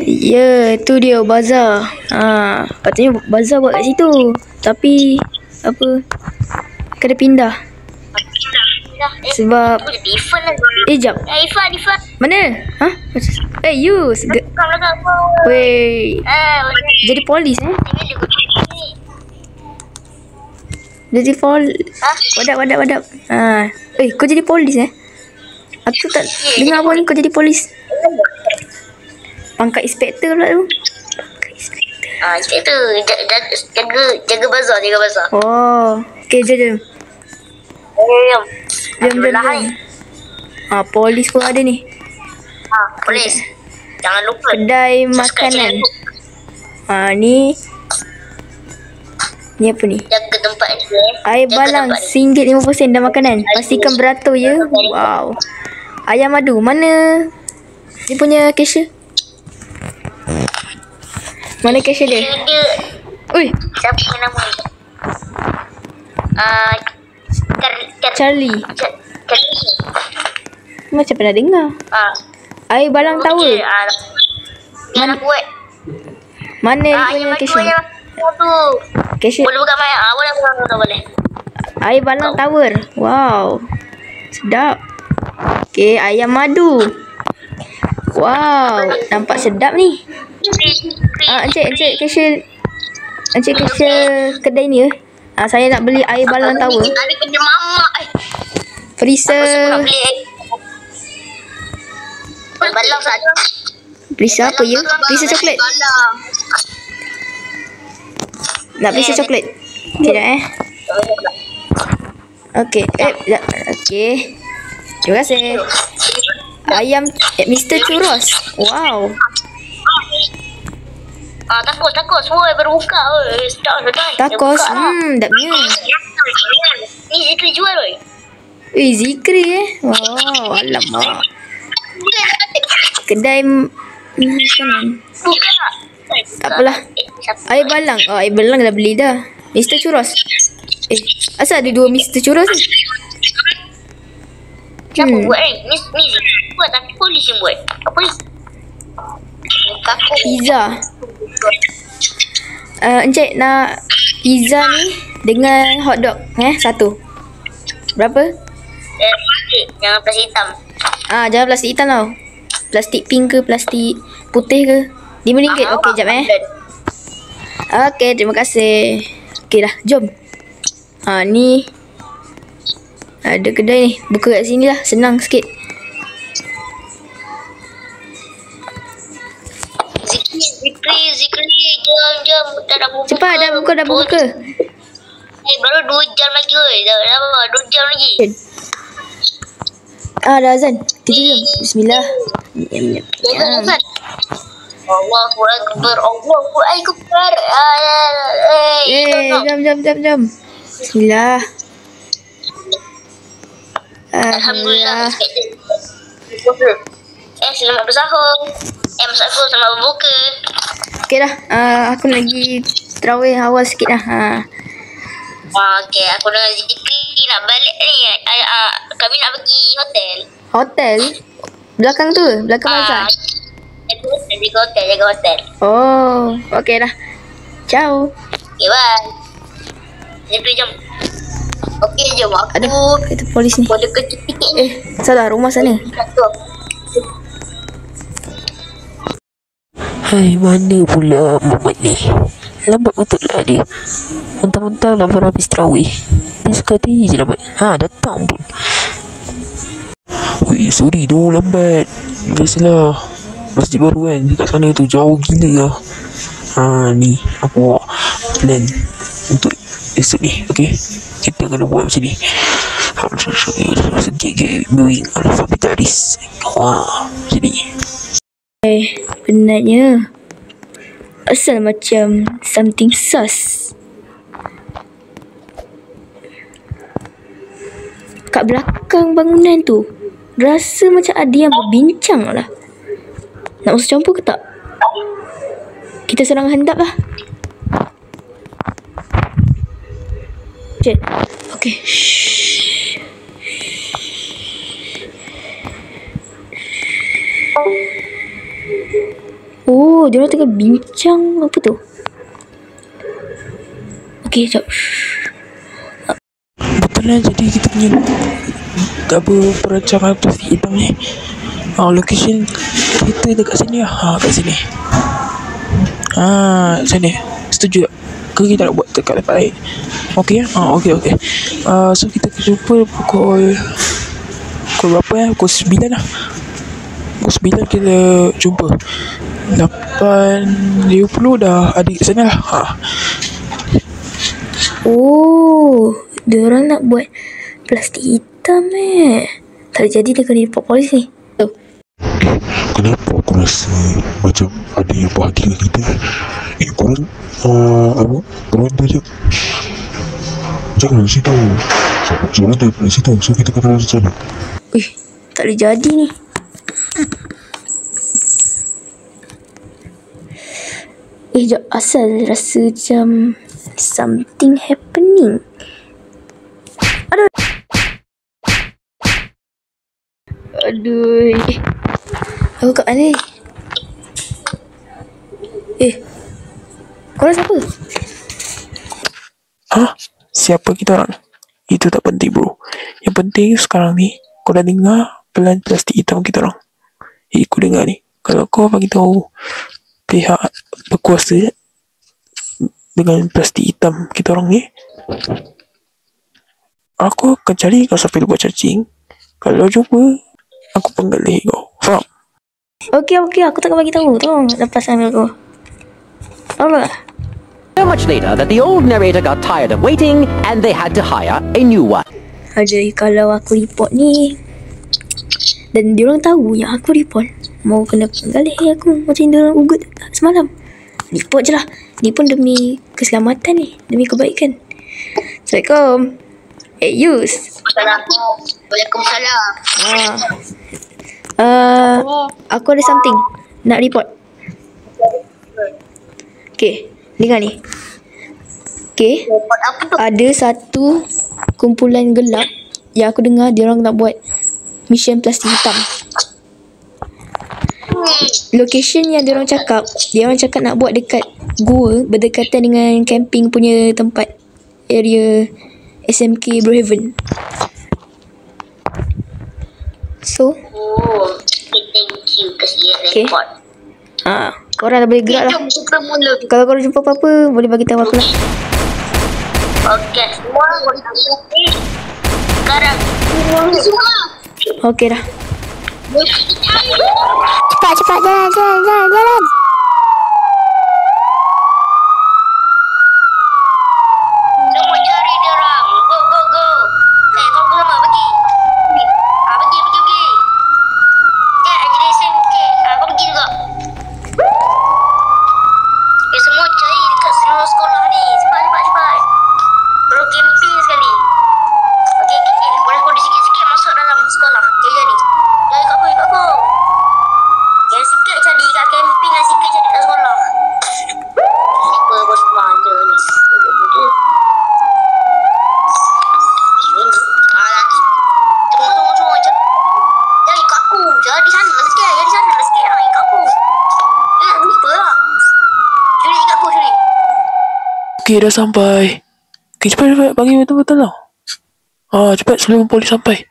Ya, tu dia bazar. Patutnya bazar buat kat situ. Tapi apa? Kena pindah. Sebab jap. Ifan. Mana? You. Weh. Jadi polis Jadi Wadap. Kau jadi polis Aku tak dengar apa ni kau jadi polis. Pangkat inspektor pula tu. Inspektor jaga bazar. Oh, okey jom. Jom. Polis pun ada ni. Polis. Jangan lupa Kedai makanan. Ni apa ni? jaga tempat ni. Air balang RM1.50 dan makanan. Pastikan beratur ya. Wow. Ayam madu. Mana dia punya cashier? Mana cashier dia? Ui, Siapa nama dia? Charlie. Macam pernah dengar. Air balang tower. Mana buat? Mana dia punya cashier? Cashier. Boleh buka mic. Boleh. Air balang tower. Wow. Sedap. Okey, ayam madu. Wow, nampak sedap ni. Encik cashier. Encik cashier kedai ni saya nak beli air balang tower. Ada kerja mamak. Perisa. Balang saja. Perisa apa ya? Perisa coklat. Nak perisa coklat. Okey dah Okey. Okey. Terima kasih. Ayam Mr. Churros. Wow. Takos. Woi, baru buka. Takos. Sedapnya. Ni Zikri jual woi. Zikri Wow, alamak. Kedai makanan. Tak apalah. Air balang. Air balang dah beli dah. Mr. Churros. Asal ada dua Mr. Churros ni? Siapa buat ni buat tapi polis yang buat. Apa ni? Pizza. Encik nak pizza ni dengan hotdog satu. Berapa? Jangan plastik hitam. Jangan plastik hitam tau. Plastik pink ke plastik putih ke? RM5. Okey, jap Okey, terima kasih. Okey dah, jom. Ni ada kedai ni. Buka kat sini lah, senang sikit. Zikri, jom. Dah buka. Cepat, dah buka. Baru 2 jam lagi weh. Dah 2 jam lagi. Dah azan. Kita jom. Bismillah. Allahu Akbar. Jom. Bismillah. Alhamdulillah. Selamat bersahur. Maksud selamat berbuka. Okey dah. Aku nak pergi terawih awal sikit dah. Okey, aku dengan Zikri nak balik ni. Kami nak pergi hotel. Hotel? Belakang tu? Belakang bazar? Jaga hotel. Oh, okey dah. Ciao. Okay, bye. Zikri, jom. Okey, jom. Itu polis ni. Boleh kecil sikit. Salah, rumah sana. Hai, mana pula Muhammad ni? Lambat betul lah dia. Mentang-mentang dah baru habis terawih. Dia suka hati je lambat. Datang pun. Weh, sorry tu lambat. Biasalah. Masjid baru kan. Dekat sana tu jauh gila lah. Ni aku buat plan untuk esok ni. Okay, kita kena buat macam ni. Get going alfabetaris. Macam ni. Penatnya. Asal macam something sus. Kat belakang bangunan tu rasa macam ada yang berbincang lah. Nak masuk campur ke tak? Kita serang hendap lah. Okay. Oh, diorang tengah bincang apa tu? Okay, sekejap. Betul lah, jadi kita punya apa perancangan plastik hitam ni. Location kita dekat sini lah. Kat sini. Sini. Setuju tak? Ke kita nak buat dekat tempat lain? Okey ya? Okey. So kita jumpa pukul berapa ya? Pukul 9 lah. Pukul 9 kita jumpa. 8.50 dah ada kat sana lah. Oh, diorang nak buat plastik hitam Tak jadi dia kena report polis ni. Kenapa aku rasa macam ada yang bahagia dengan kita? Korang korang tu je. Jangan kasi tahu. Korang tak kasi tahu. So kita kena rasa sana. Tak boleh jadi ni. Sekejap, asal rasa macam something happening. Aduh. Aku kat mana ni? Korang siapa? Siapa kita orang? Itu tak penting bro. Yang penting sekarang ni kau dah dengar pelan plastik hitam kita orang. Kau dengar ni. Kalau kau bagi tahu pihak berkuasa dengan plastik hitam kita orang ni, aku akan cari kau sampai lupa cacing. Kalau jumpa, aku penggal leher kau. Faham? Okey, aku takkan bagi tahu. Tolong lepaskan aku. Apa? So much later that the old narrator got tired of waiting and they had to hire a new one. Jadi kalau aku report ni dan diorang tahu yang aku report, mau kena penggal leher aku macam diorang ugut semalam. Report je lah. Ni pun demi keselamatan ni, demi kebaikan. Assalamualaikum. Yus. Waalaikumsalam. Aku ada something nak report. Okay, dengar ni. Okay, ada satu kumpulan gelap yang aku dengar diorang nak buat mission plastik hitam. Location yang diorang cakap nak buat dekat gua berdekatan dengan camping punya tempat area SMK Brookhaven. So, thank you kasi okay. report. Korang dah boleh gerak lah. Jom kita mula. Kalau korang jumpa apa-apa, boleh bagi tahu aku lah. Okey, semua boleh berhenti. Sekarang semua. Okey dah. Cepat, jalan. Semua cari dia orang. Go. Kau sama pergi. Pergi. Jason. Kau pergi juga. Semua cari dekat seluruh sekolah ni. Cepat. Bro camping sekali. Okey. Boleh kau sikit-sikit masuk dalam sekolah. Jadi. Kat aku. Yang sikit cari kat camping, yang sikit cari kat sekolah. Siapa bos manja ni? Tunggu. Jadi kat aku. Jadi sana lah sikit. Kat aku. Lupa lah. Curi kat aku. Okey, dah sampai. Okay, cepat bagi betul-betul tau. Cepat sebelum polis sampai.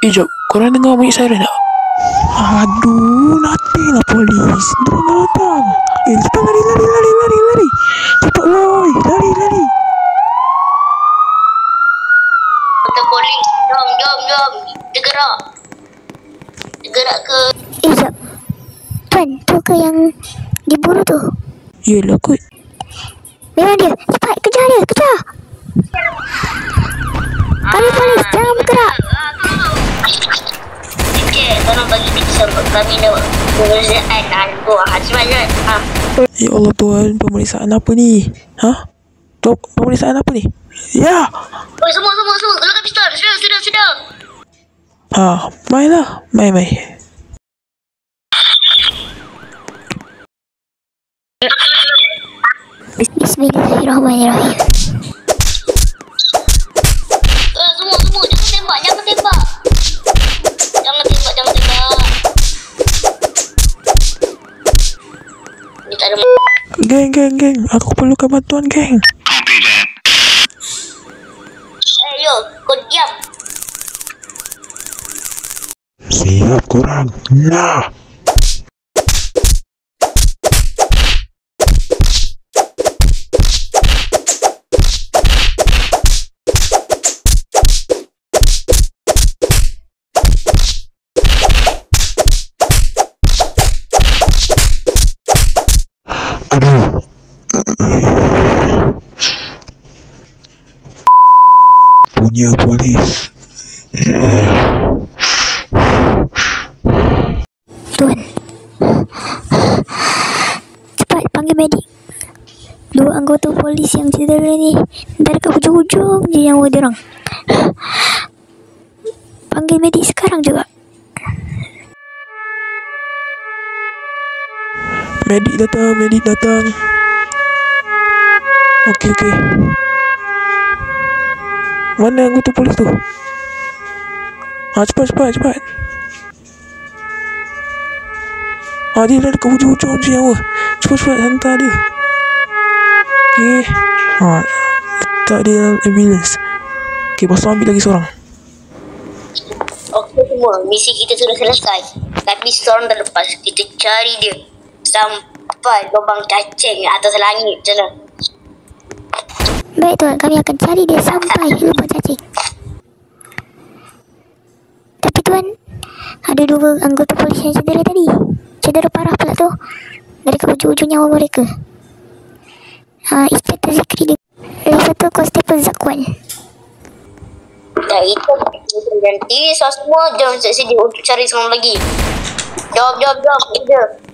Jom, korang dengar bunyi siren tak? Aduh, nothing lah polis. Dia datang. Cepat lari. Cepat boy, lari. Kita polis. Jom. Dia gerak ke. Jap. Tuan, tu ke yang diburu tu? Yelah kot. Memang dia. Cepat, kejar dia. Kami polis, jangan bergerak. Tolong bagi kita kami nak pemeriksaan cepat. Ya Allah Tuhan, pemeriksaan apa ni? Pemeriksaan apa ni? Ya. Semua keluarkan pistol. Sudah. Mainlah. Bismillahirrahmanirrahim. Semua jangan tembak. Jangan tembak. Geng. Aku perlukan bantuan, geng. Yo, kau diam. Siap korang. Nah. Aduh. Punya polis. Tuan. Cepat panggil medik. 2 anggota polis yang cedera ni. Ntar ke hujung-hujung je nyawa diorang. Panggil medik sekarang juga. Medik datang. Okey. Mana anggota polis tu? Cepat. Dia dah dekat hujung-hujung je nyawa. Cepat hantar dia. Okey. Letak dia dalam ambulans. Okey, lepas tu ambil lagi seorang. Okey semua, misi kita sudah selesai. Tapi seorang dah lepas. Kita cari dia sampai lubang cacing atas langit. Macam mana? Baik tuan, kami akan cari dia sampai lubang cacing. Tapi tuan, ada 2 anggota polis yang cedera tadi. Cedera parah pula tu. Dari ke hujung-hujung nyawa mereka. Inspektor Zikri dia. Lagi satu Konstable Zakwan. Dah itu nanti semua jom sedia untuk cari semua lagi. Jawab. Kerja.